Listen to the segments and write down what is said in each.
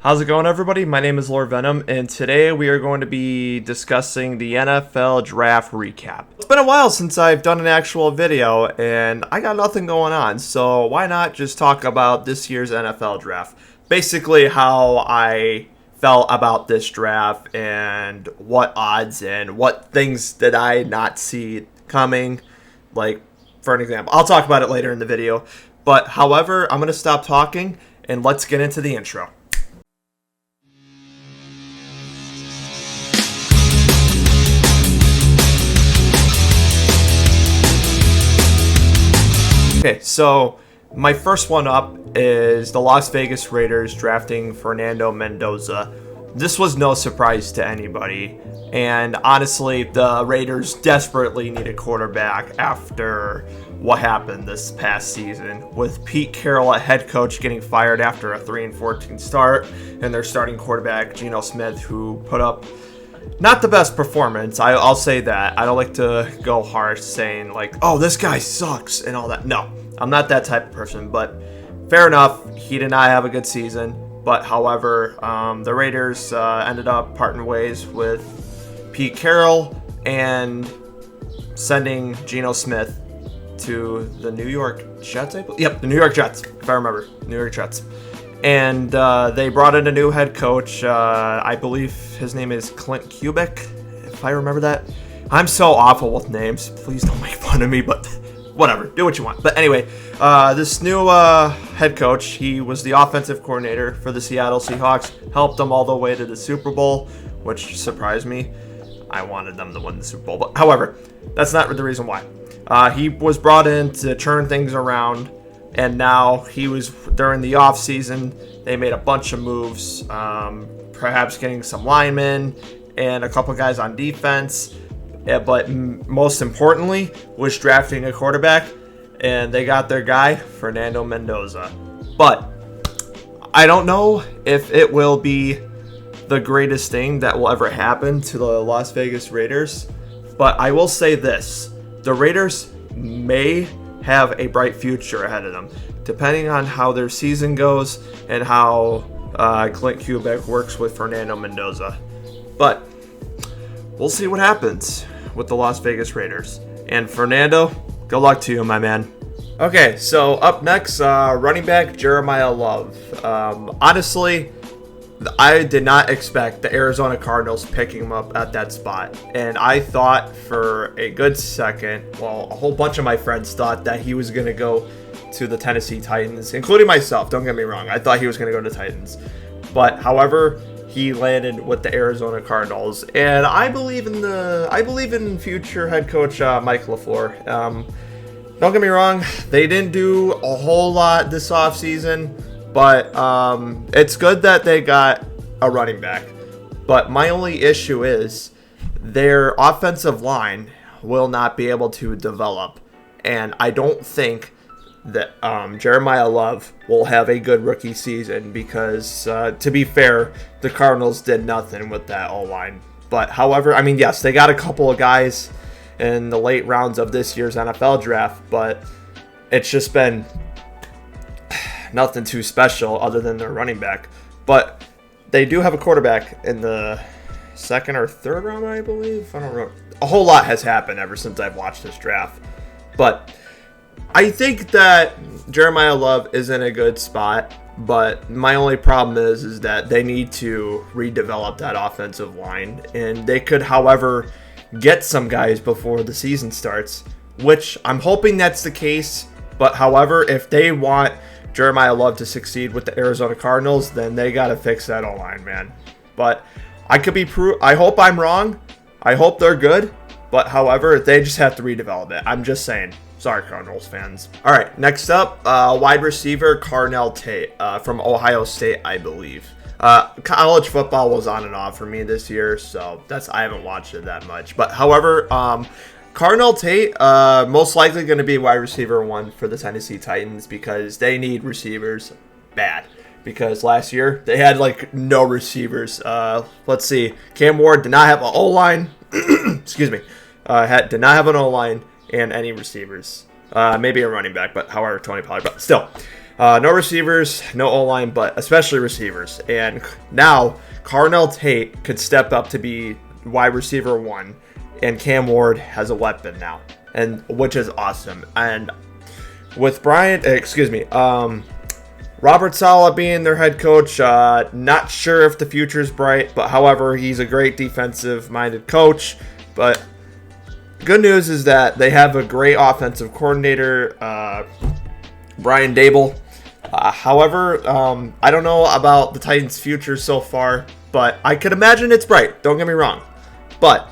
How's it going, everybody? My name is Lord Venom, and today we are going to be discussing the NFL Draft Recap. It's been a while since I've done an actual video, and I got nothing going on, so why not just talk about this year's NFL Draft? Basically, how I felt about this draft, and what odds and what things did I not see coming. Like, for an example, I'll talk about it later in the video, but however, I'm going to stop talking, and let's get into the intro. Okay, so my first one up is the Las Vegas Raiders drafting Fernando Mendoza. This was no surprise to anybody, and honestly, the Raiders desperately need a quarterback after what happened this past season, with Pete Carroll, a head coach, getting fired after a 3-14 start, and their starting quarterback, Geno Smith, who put up not the best performance. I'll say that. I don't like to go harsh saying like, oh, this guy sucks and all that. No, I'm not that type of person, but fair enough. He did not have a good season. But however, the Raiders ended up parting ways with Pete Carroll and sending Geno Smith to the New York Jets, I believe. Yep, the New York Jets, if I remember. New York Jets. And they brought in a new head coach. I believe his name is Clint Kubiak, if I remember that. I'm so awful with names. Please don't make fun of me, but whatever. Do what you want. But anyway, this new head coach, he was the offensive coordinator for the Seattle Seahawks, helped them all the way to the Super Bowl, which surprised me. I wanted them to win the Super Bowl. But however, that's not the reason why. He was brought in to turn things around. And now he was during the offseason. They made a bunch of moves, perhaps getting some linemen and a couple guys on defense. But most importantly, was drafting a quarterback. And they got their guy, Fernando Mendoza. But I don't know if it will be the greatest thing that will ever happen to the Las Vegas Raiders. But I will say this. The Raiders may have a bright future ahead of them, depending on how their season goes and how Clint Kubiak works with Fernando Mendoza. But we'll see what happens with the Las Vegas Raiders. And Fernando, good luck to you, my man. Okay, so up next, running back Jeremiah Love. Honestly, I did not expect the Arizona Cardinals picking him up at that spot. And I thought for a good second, well, a whole bunch of my friends thought that he was going to go to the Tennessee Titans, including myself. Don't get me wrong. I thought he was going to go to Titans. But however, he landed with the Arizona Cardinals. And I believe in future head coach Mike LaFleur. Don't get me wrong. They didn't do a whole lot this offseason. But it's good that they got a running back. But my only issue is their offensive line will not be able to develop. And I don't think that Jeremiah Love will have a good rookie season because, to be fair, the Cardinals did nothing with that O-line. But however, I mean, yes, they got a couple of guys in the late rounds of this year's NFL draft. But it's just been nothing too special other than their running back. But they do have a quarterback in the second or third round, I believe. I don't know. A whole lot has happened ever since I've watched this draft. But I think that Jeremiah Love is in a good spot. But my only problem is that they need to redevelop that offensive line. And they could, however, get some guys before the season starts, which I'm hoping that's the case. But however, if they want Jeremiah Love to succeed with the Arizona Cardinals, then they got to fix that O-line, man. But I could be I hope I'm wrong. I hope they're good. But however, they just have to redevelop it. I'm just saying. Sorry, Cardinals fans. All right, next up, wide receiver Carnell Tate from Ohio State, I believe. College football was on and off for me this year, so I haven't watched it that much. But however, Carnell Tate, most likely going to be wide receiver 1 for the Tennessee Titans because they need receivers bad. Because last year, they had, no receivers. Let's see. Cam Ward did not have an O-line. Excuse me. Did not have an O-line and any receivers. Maybe a running back, but however, Tony Pollard. But still. No receivers, no O-line, but especially receivers. And now Carnell Tate could step up to be wide receiver 1, and Cam Ward has a weapon now, and which is awesome. And with Robert Saleh being their head coach, not sure if the future is bright, but however, he's a great defensive-minded coach. But good news is that they have a great offensive coordinator, Brian Dable. However, I don't know about the Titans' future so far, but I could imagine it's bright. Don't get me wrong. But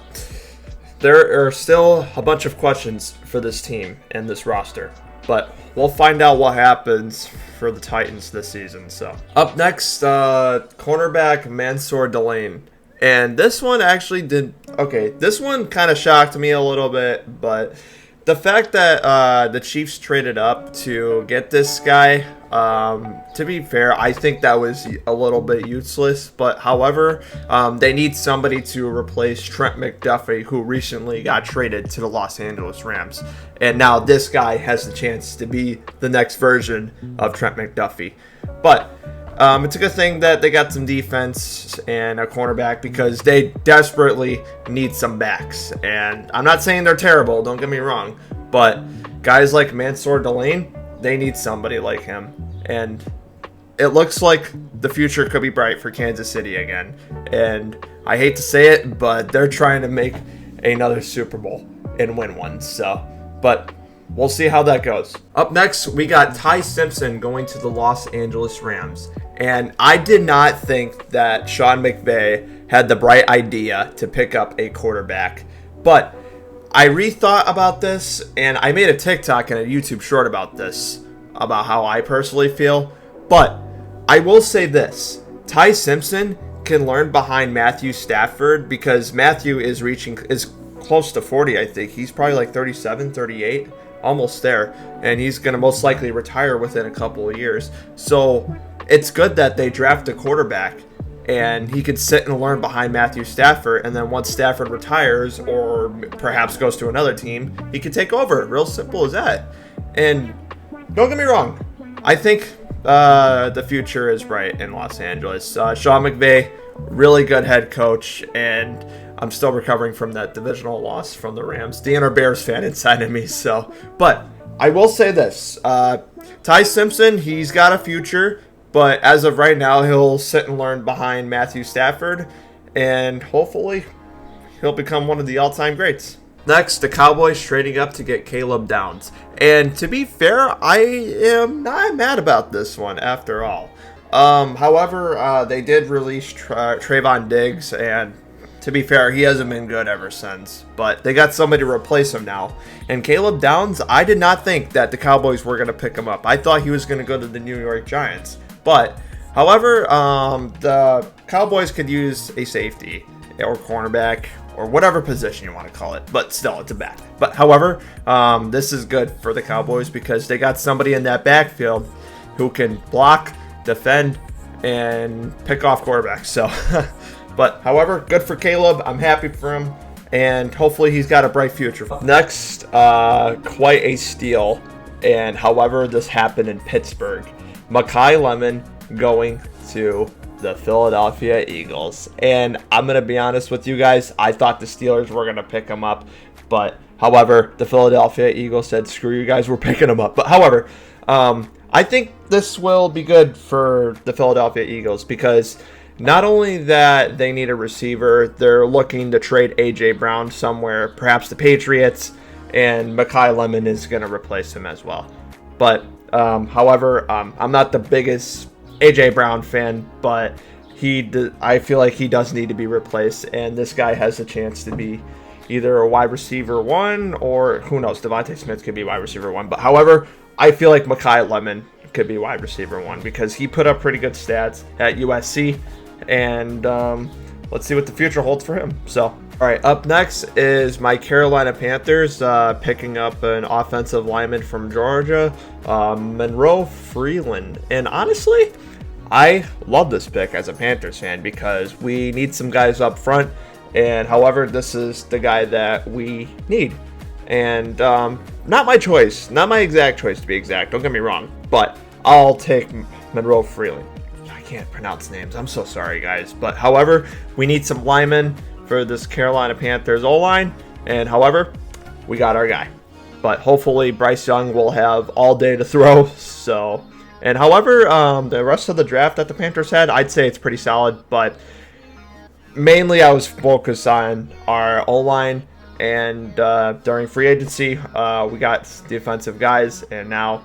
there are still a bunch of questions for this team and this roster. But we'll find out what happens for the Titans this season. So up next, cornerback Mansour Delane. And this one actually this one kind of shocked me a little bit, but the fact that the Chiefs traded up to get this guy, to be fair, I think that was a little bit useless. But however, they need somebody to replace Trent McDuffie, who recently got traded to the Los Angeles Rams. And now this guy has the chance to be the next version of Trent McDuffie. But it's a good thing that they got some defense and a cornerback, because they desperately need some backs. And I'm not saying they're terrible, don't get me wrong, but guys like Mansour Delane, they need somebody like him. And it looks like the future could be bright for Kansas City again. And I hate to say it, but they're trying to make another Super Bowl and win one. But we'll see how that goes. Up next, we got Ty Simpson going to the Los Angeles Rams. And I did not think that Sean McVay had the bright idea to pick up a quarterback. But I rethought about this, and I made a TikTok and a YouTube short about this, about how I personally feel. But I will say this. Ty Simpson can learn behind Matthew Stafford, because Matthew is close to 40, I think. He's probably like 37, 38. Almost there, and he's going to most likely retire within a couple of years. So it's good that they draft a quarterback, and he could sit and learn behind Matthew Stafford, and then once Stafford retires or perhaps goes to another team, he could take over. Real simple as that. And don't get me wrong, I think the future is bright in Los Angeles. Sean McVay, really good head coach, and I'm still recovering from that divisional loss from the Rams. The inner Bears fan inside of me. But I will say this. Ty Simpson, he's got a future. But as of right now, he'll sit and learn behind Matthew Stafford. And hopefully, he'll become one of the all-time greats. Next, the Cowboys trading up to get Caleb Downs. And to be fair, I am not mad about this one after all. However, they did release Trayvon Diggs, and to be fair, he hasn't been good ever since. But they got somebody to replace him now. And Caleb Downs, I did not think that the Cowboys were going to pick him up. I thought he was going to go to the New York Giants. But, however, the Cowboys could use a safety or cornerback or whatever position you want to call it. But still, it's a back. But, however, this is good for the Cowboys because they got somebody in that backfield who can block, defend, and pick off quarterbacks. So, but, however, good for Caleb. I'm happy for him. And hopefully he's got a bright future. Next, quite a steal. And, however, this happened in Pittsburgh. Makai Lemon going to the Philadelphia Eagles. And I'm going to be honest with you guys. I thought the Steelers were going to pick him up. But, however, the Philadelphia Eagles said, screw you guys, we're picking him up. But, however, I think this will be good for the Philadelphia Eagles because not only that they need a receiver, they're looking to trade A.J. Brown somewhere, perhaps the Patriots, and Makai Lemon is going to replace him as well. But, however, I'm not the biggest A.J. Brown fan, but I feel like he does need to be replaced, and this guy has a chance to be either a wide receiver 1 or, who knows, Devontae Smith could be wide receiver 1. But, however, I feel like Makai Lemon could be wide receiver 1 because he put up pretty good stats at USC, and let's see what the future holds for him. So, all right, up next is my Carolina Panthers picking up an offensive lineman from Georgia, Monroe Freeland. And honestly, I love this pick as a Panthers fan because we need some guys up front. And however, this is the guy that we need. And not my choice, not my exact choice to be exact, don't get me wrong. But I'll take Monroe Freely. I can't pronounce names. I'm so sorry, guys. But however, we need some linemen for this Carolina Panthers O-line. And however, we got our guy. But hopefully Bryce Young will have all day to throw. So, and however, the rest of the draft that the Panthers had, I'd say it's pretty solid. But mainly I was focused on our O-line. And during free agency, we got defensive guys. And now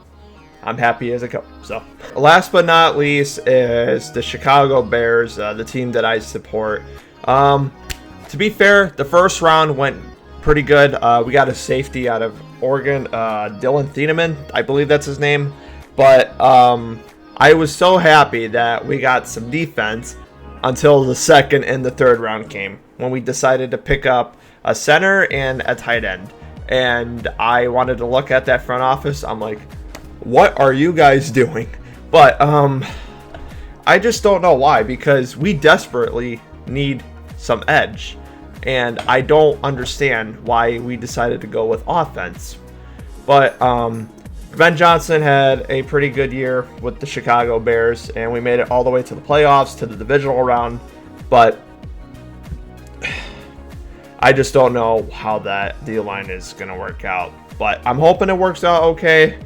I'm happy as a coach. So, last but not least is the Chicago Bears, the team that I support. To be fair, the first round went pretty good. We got a safety out of Oregon, Dylan Thieneman, I believe that's his name. But I was so happy that we got some defense until the second and the third round came, when we decided to pick up a center and a tight end. And I wanted to look at that front office. I'm like, what are you guys doing? But I just don't know why, because we desperately need some edge. And I don't understand why we decided to go with offense. But Ben Johnson had a pretty good year with the Chicago Bears, and we made it all the way to the playoffs, to the divisional round. But I just don't know how that D-line is going to work out. But I'm hoping it works out okay.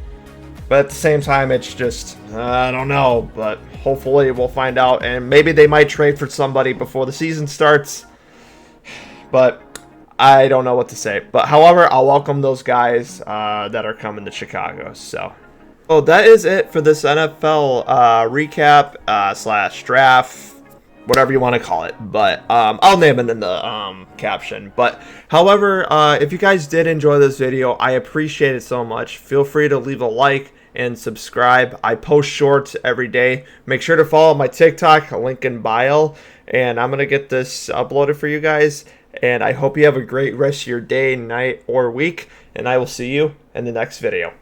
But at the same time, it's just, I don't know. But hopefully we'll find out. And maybe they might trade for somebody before the season starts. But I don't know what to say. But however, I'll welcome those guys that are coming to Chicago. So that is it for this NFL recap slash draft, whatever you want to call it. But I'll name it in the caption. But however, if you guys did enjoy this video, I appreciate it so much. Feel free to leave a like and subscribe. I post shorts every day. Make sure to follow my TikTok, link in bio. And I'm going to get this uploaded for you guys. And I hope you have a great rest of your day, night, or week. And I will see you in the next video.